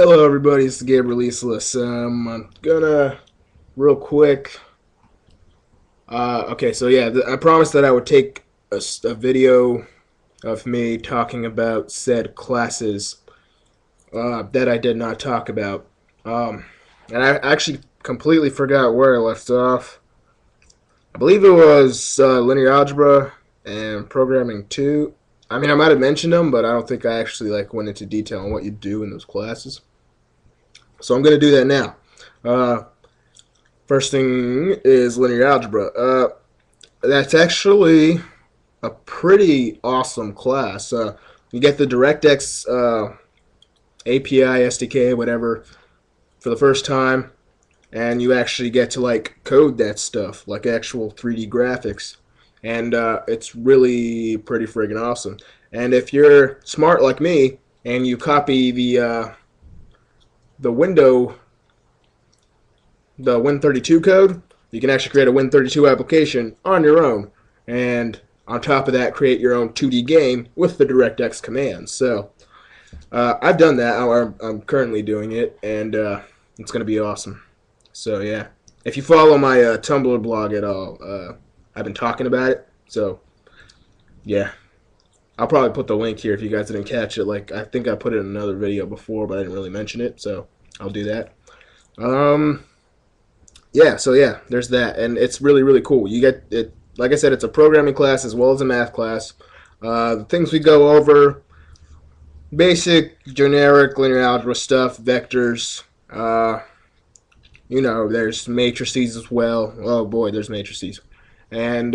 Hello, everybody. It's Gabe Releaseless. I'm gonna real quick. Okay, so yeah, I promised that I would take a video of me talking about said classes that I did not talk about. Um, and I actually completely forgot where I left off. I believe it was linear algebra and programming 2. I mean, I might have mentioned them, but I don't think I actually went into detail on what you do in those classes. So I'm gonna do that now. Uh, First thing is linear algebra. That's actually a pretty awesome class. You get the DirectX API, SDK, whatever, for the first time, and you actually get to code that stuff, like actual 3D graphics, and it's really pretty friggin' awesome. And if you're smart like me and you copy the window the Win32 code, you can actually create a Win32 application on your own, and on top of that, create your own 2D game with the DirectX commands. So I've done that. I'm currently doing it, and it's going to be awesome. So yeah, if you follow my Tumblr blog at all, I've been talking about it. So yeah, I'll probably put the link here if you guys didn't catch it. Like I think I put it in another video before, but I didn't really mention it, so I'll do that. Yeah, so yeah, there's that, and it's really cool. You get it, like I said, it's a programming class as well as a math class. The things we go over: basic, generic linear algebra stuff, vectors. There's matrices as well. Oh boy, there's matrices, and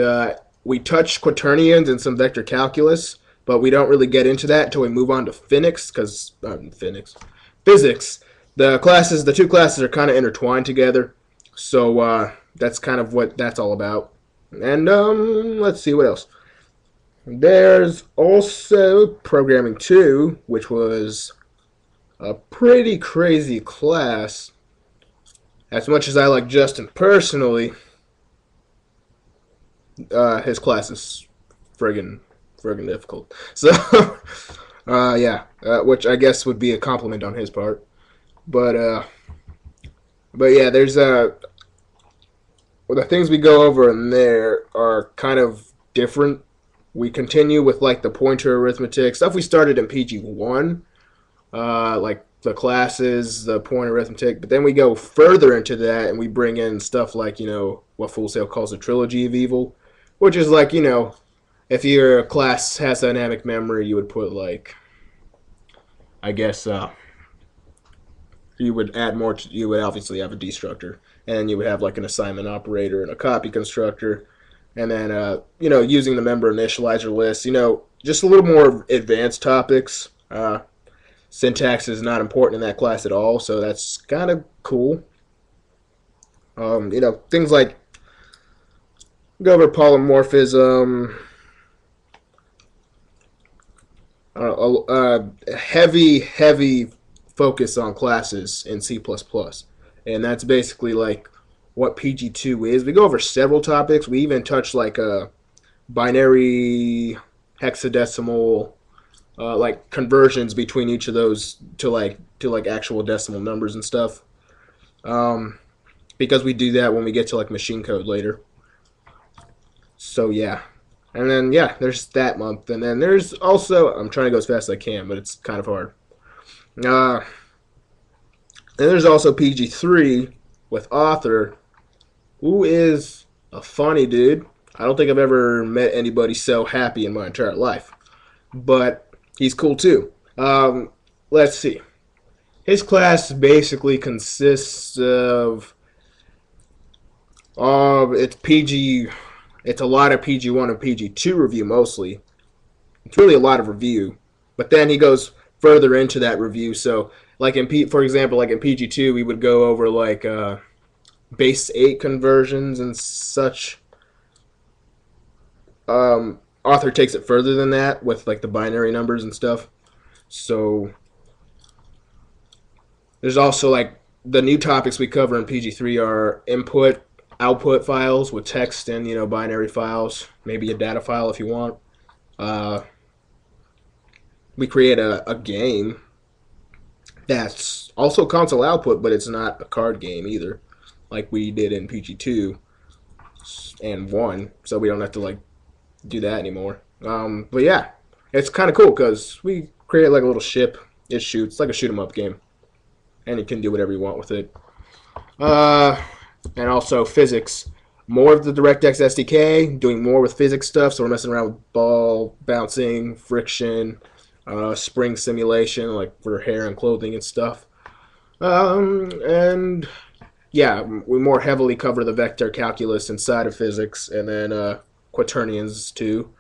we touch quaternions and some vector calculus, but we don't really get into that until we move on to physics, because physics. The two classes are kind of intertwined together. So that's kind of what that's all about. And let's see what else. There's also Programming 2, which was a pretty crazy class. As much as I like Justin personally, his class is friggin' difficult. So, yeah, which I guess would be a compliment on his part. But yeah, there's well, the things we go over in there are kind of different. We continue with the pointer arithmetic stuff we started in PG1, like the classes, the pointer arithmetic. But then we go further into that and we bring in stuff like what Full Sail calls the trilogy of evil, which is if your class has dynamic memory, you would put I guess you would add more. You would obviously have a destructor, and then you would have an assignment operator and a copy constructor, and then using the member initializer list. Just a little more advanced topics. Syntax is not important in that class at all, so that's kind of cool. Things like go over polymorphism. Heavy focus on classes in C++. And that's basically what PG2 is. We go over several topics. We even touch a binary, hexadecimal, conversions between each of those to actual decimal numbers and stuff. Because we do that when we get to machine code later. So yeah. And then yeah, there's that month. And then there's also, I'm trying to go as fast as I can, but it's kind of hard. And there's also PG3 with Author, who is a funny dude. I don't think I've ever met anybody so happy in my entire life. But he's cool too. Let's see. His class basically consists of it's PG. It's a lot of PG1 and PG2 review mostly. It's really a lot of review, but then he goes further into that review. So for example, in PG2, we would go over base 8 conversions and such. Author takes it further than that with the binary numbers and stuff. So there's also the new topics we cover in PG3 are input, output files with text and binary files, maybe a data file if you want. We create a game That's also console output, but it's not a card game either, like we did in PG2 and 1, so we don't have to like do that anymore. But yeah, it's kind of cool because we create like a little ship. It shoots like a shoot 'em up game, and you can do whatever you want with it. Uh, and also physics. More of the DirectX SDK, doing more with physics stuff. So we're messing around with ball bouncing, friction, spring simulation, like for hair and clothing and stuff. And yeah, we more heavily cover the vector calculus inside of physics, and then quaternions too.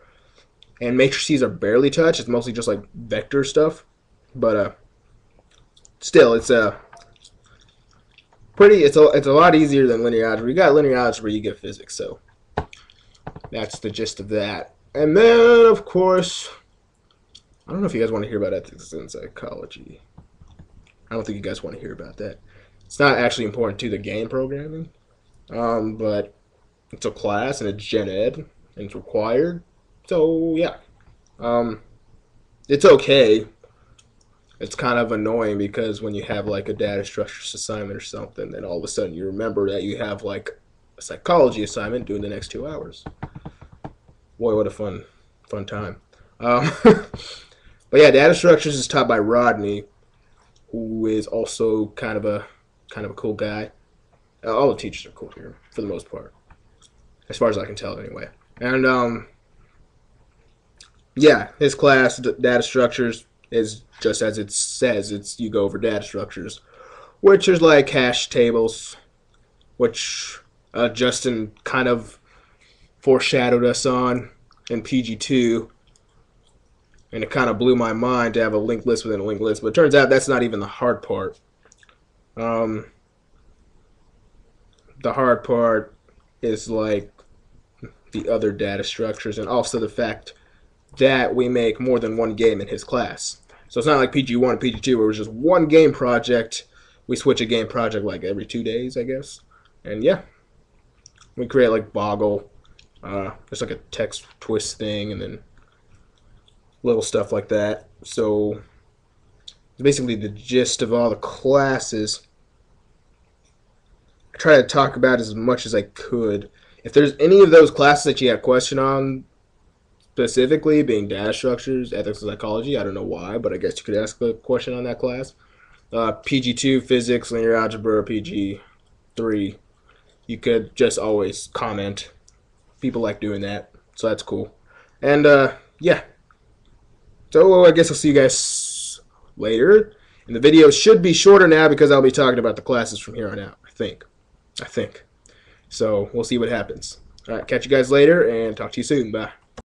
And matrices are barely touched. It's mostly just like vector stuff, but still, it's a pretty. It's a lot easier than linear algebra. You got linear algebra, you get physics. So that's the gist of that. And then, of course, I don't know if you guys want to hear about ethics in psychology. I don't think you guys want to hear about that. It's not actually important to the game programming, but it's a class and it's gen ed and it's required. So yeah, it's okay. It's kind of annoying because when you have like a data structures assignment or something, then all of a sudden you remember that you have like a psychology assignment due in the next 2 hours. Boy, what a fun time. But yeah, data structures is taught by Rodney, who is also kind of a cool guy. All the teachers are cool here for the most part, as far as I can tell, anyway. And yeah, his class data structures is just as it says. It's you go over data structures, which is like hash tables, which Justin kind of foreshadowed us on in PG2, and it kind of blew my mind to have a linked list within a linked list. But it turns out that's not even the hard part. The hard part is like the other data structures, and also the fact that we make more than one game in his class. So it's not like PG1 and PG2 where it was just one game project. We switch a game project like every 2 days, I guess. And yeah, we create like Boggle. There's like a text twist thing, and then little stuff like that. So basically the gist of all the classes. I try to talk about as much as I could. If there's any of those classes that you have a question on, specifically being data structures, ethics, and psychology, I don't know why, but I guess you could ask a question on that class. PG2, physics, linear algebra, PG3, you could just always comment. People like doing that, so that's cool. And yeah, so I guess I'll see you guys later. And the video should be shorter now because I'll be talking about the classes from here on out, I think. So we'll see what happens. All right, catch you guys later and talk to you soon. Bye.